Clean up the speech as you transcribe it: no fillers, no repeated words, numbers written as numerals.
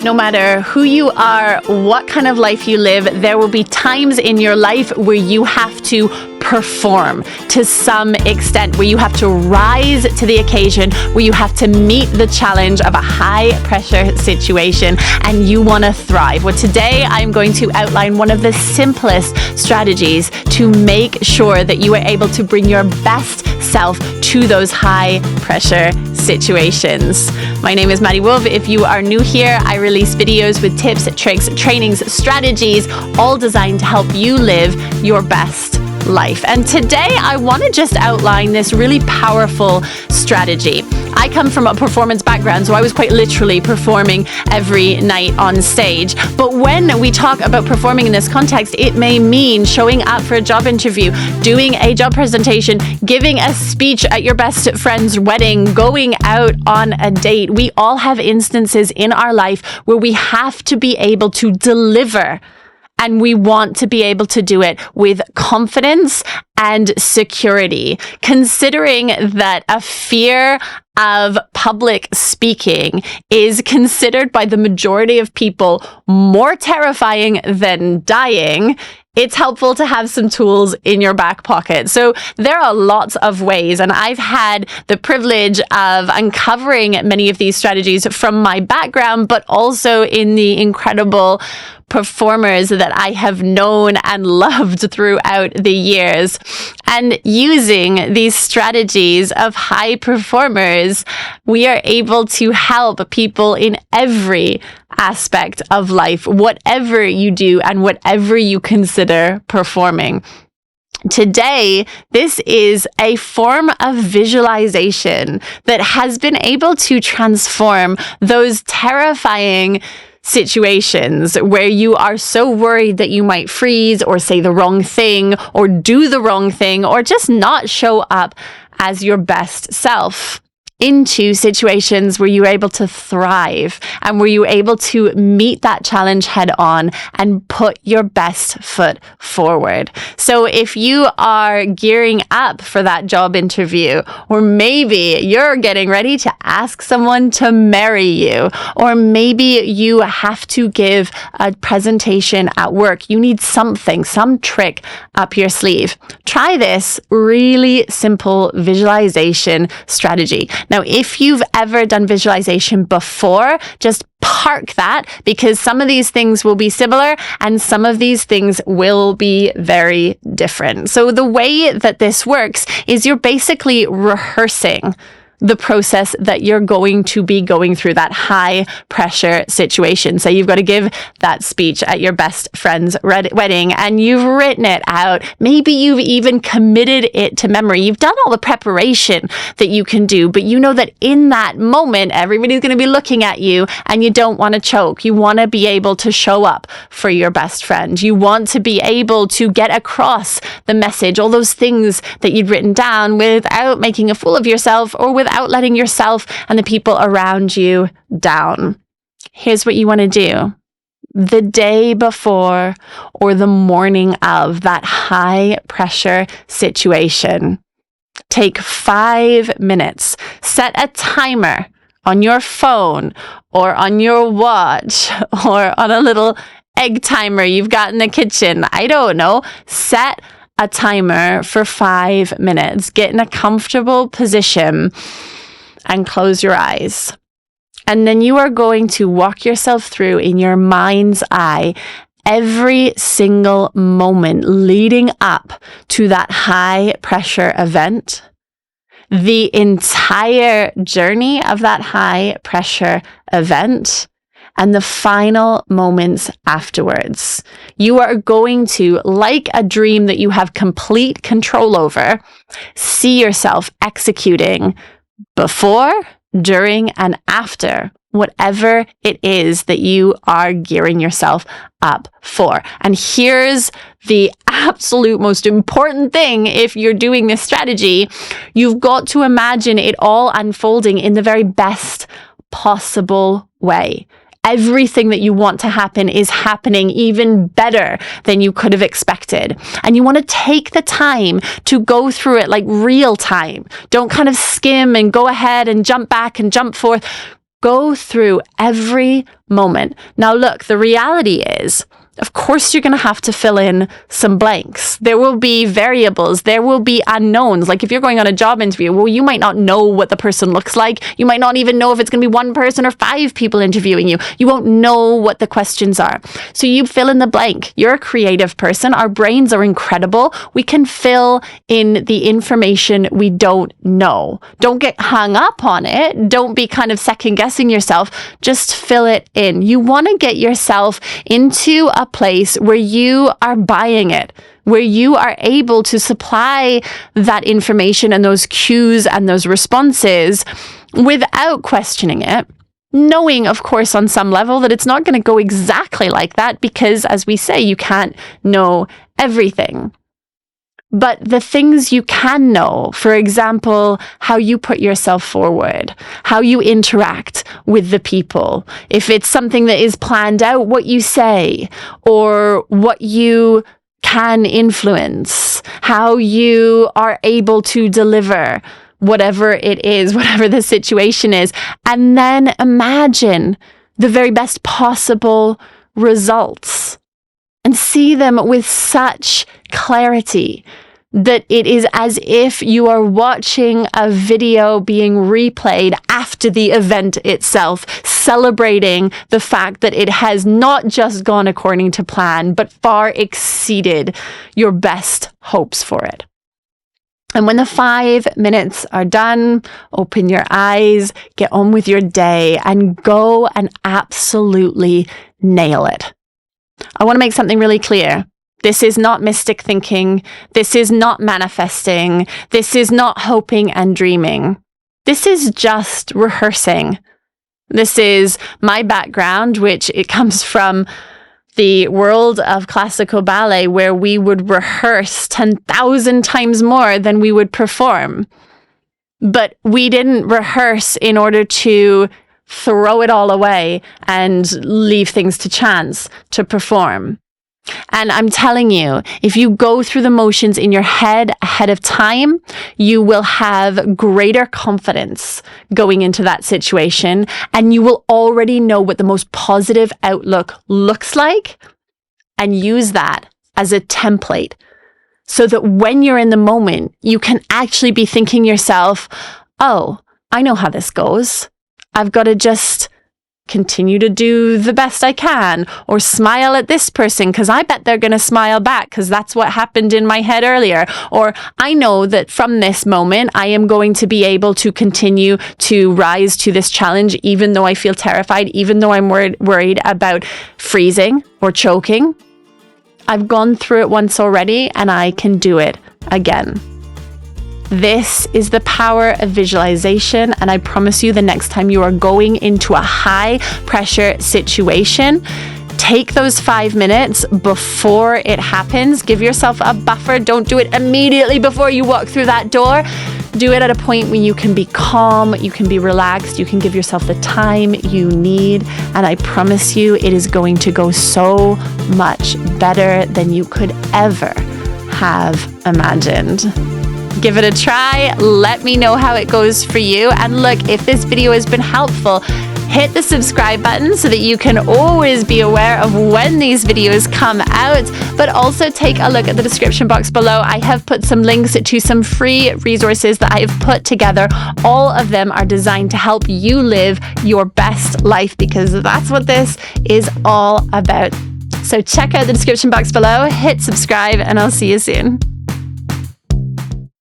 No matter who you are, what kind of life you live, there will be times in your life where you have to perform to some extent, where you have to rise to the occasion, where you have to meet the challenge of a high pressure situation, and you want to thrive. Well, today I'm going to outline one of the simplest strategies to make sure that you are able to bring your best self to those high pressure situations. My name is Maddie Wolf. If you are new here, I release videos with tips, tricks, trainings, strategies, all designed to help you live your best life. And today I want to just outline this really powerful strategy. I come from a performance background, so I was quite literally performing every night on stage. But when we talk about performing in this context, it may mean showing up for a job interview, doing a job presentation, giving a speech at your best friend's wedding, going out on a date. We all have instances in our life where we have to be able to deliver. And we want to be able to do it with confidence and security, considering that a fear of public speaking is considered by the majority of people more terrifying than dying. It's helpful to have some tools in your back pocket. So there are lots of ways, and I've had the privilege of uncovering many of these strategies from my background, but also in the incredible performers that I have known and loved throughout the years. And using these strategies of high performers, we are able to help people in every aspect of life, whatever you do and whatever you consider performing. Today, this is a form of visualization that has been able to transform those terrifying situations where you are so worried that you might freeze or say the wrong thing or do the wrong thing or just not show up as your best self, into situations where you're able to thrive and where you're able to meet that challenge head on and put your best foot forward. So if you are gearing up for that job interview, or maybe you're getting ready to ask someone to marry you, or maybe you have to give a presentation at work, you need something, some trick up your sleeve. Try this really simple visualization strategy. Now, if you've ever done visualization before, just park that, because some of these things will be similar and some of these things will be very different. So the way that this works is you're basically rehearsing the process that you're going to be going through, that high pressure situation. So you've got to give that speech at your best friend's wedding and you've written it out. Maybe you've even committed it to memory. You've done all the preparation that you can do, but you know that in that moment, everybody's going to be looking at you and you don't want to choke. You want to be able to show up for your best friend. You want to be able to get across the message, all those things that you'd written down, without making a fool of yourself or without letting yourself and the people around you down. Here's what you want to do. The day before or the morning of that high pressure situation, take 5 minutes. Set a timer on your phone or on your watch or on a little egg timer you've got in the kitchen. I don't know. Set a timer for 5 minutes. Get in a comfortable position and close your eyes. And then you are going to walk yourself through in your mind's eye every single moment leading up to that high pressure event, the entire journey of that high pressure event, and the final moments afterwards. You are going to, like a dream that you have complete control over, see yourself executing before, during, and after whatever it is that you are gearing yourself up for. And here's the absolute most important thing if you're doing this strategy. You've got to imagine it all unfolding in the very best possible way. Everything that you want to happen is happening even better than you could have expected. And you want to take the time to go through it like real time. Don't kind of skim and go ahead and jump back and jump forth. Go through every moment. Now, look, the reality is, of course, you're going to have to fill in some blanks. There will be variables. There will be unknowns. Like if you're going on a job interview, well, you might not know what the person looks like. You might not even know if it's going to be one person or 5 people interviewing you. You won't know what the questions are. So you fill in the blank. You're a creative person. Our brains are incredible. We can fill in the information we don't know. Don't get hung up on it. Don't be kind of second guessing yourself. Just fill it in. You want to get yourself into a place where you are buying it, where you are able to supply that information and those cues and those responses without questioning it, knowing, of course, on some level that it's not going to go exactly like that because, as we say, you can't know everything. But the things you can know, for example, how you put yourself forward, how you interact with the people, if it's something that is planned out, what you say, or what you can influence, how you are able to deliver whatever it is, whatever the situation is, and then imagine the very best possible results and see them with such clarity that it is as if you are watching a video being replayed after the event itself, celebrating the fact that it has not just gone according to plan, but far exceeded your best hopes for it. And when the 5 minutes are done, open your eyes, get on with your day, and go and absolutely nail it. I want to make something really clear. This is not mystic thinking. This is not manifesting. This is not hoping and dreaming. This is just rehearsing. This is my background, which it comes from the world of classical ballet, where we would rehearse 10,000 times more than we would perform. But we didn't rehearse in order to throw it all away and leave things to chance to perform. And I'm telling you, if you go through the motions in your head ahead of time, you will have greater confidence going into that situation, and you will already know what the most positive outlook looks like and use that as a template so that when you're in the moment, you can actually be thinking yourself, oh, I know how this goes. I've got to just continue to do the best I can, or smile at this person because I bet they're going to smile back because that's what happened in my head earlier. Or I know that from this moment, I am going to be able to continue to rise to this challenge, even though I feel terrified, even though I'm worried about freezing or choking. I've gone through it once already and I can do it again. This is the power of visualization, and I promise you the next time you are going into a high pressure situation, take those 5 minutes before it happens. Give yourself a buffer. Don't do it immediately before you walk through that door. Do it at a point when you can be calm, you can be relaxed, you can give yourself the time you need, and I promise you it is going to go so much better than you could ever have imagined. Give it a try. Let me know how it goes for you. And look, if this video has been helpful, hit the subscribe button so that you can always be aware of when these videos come out. But also take a look at the description box below. I have put some links to some free resources that I have put together. All of them are designed to help you live your best life, because that's what this is all about. So check out the description box below, hit subscribe, and I'll see you soon.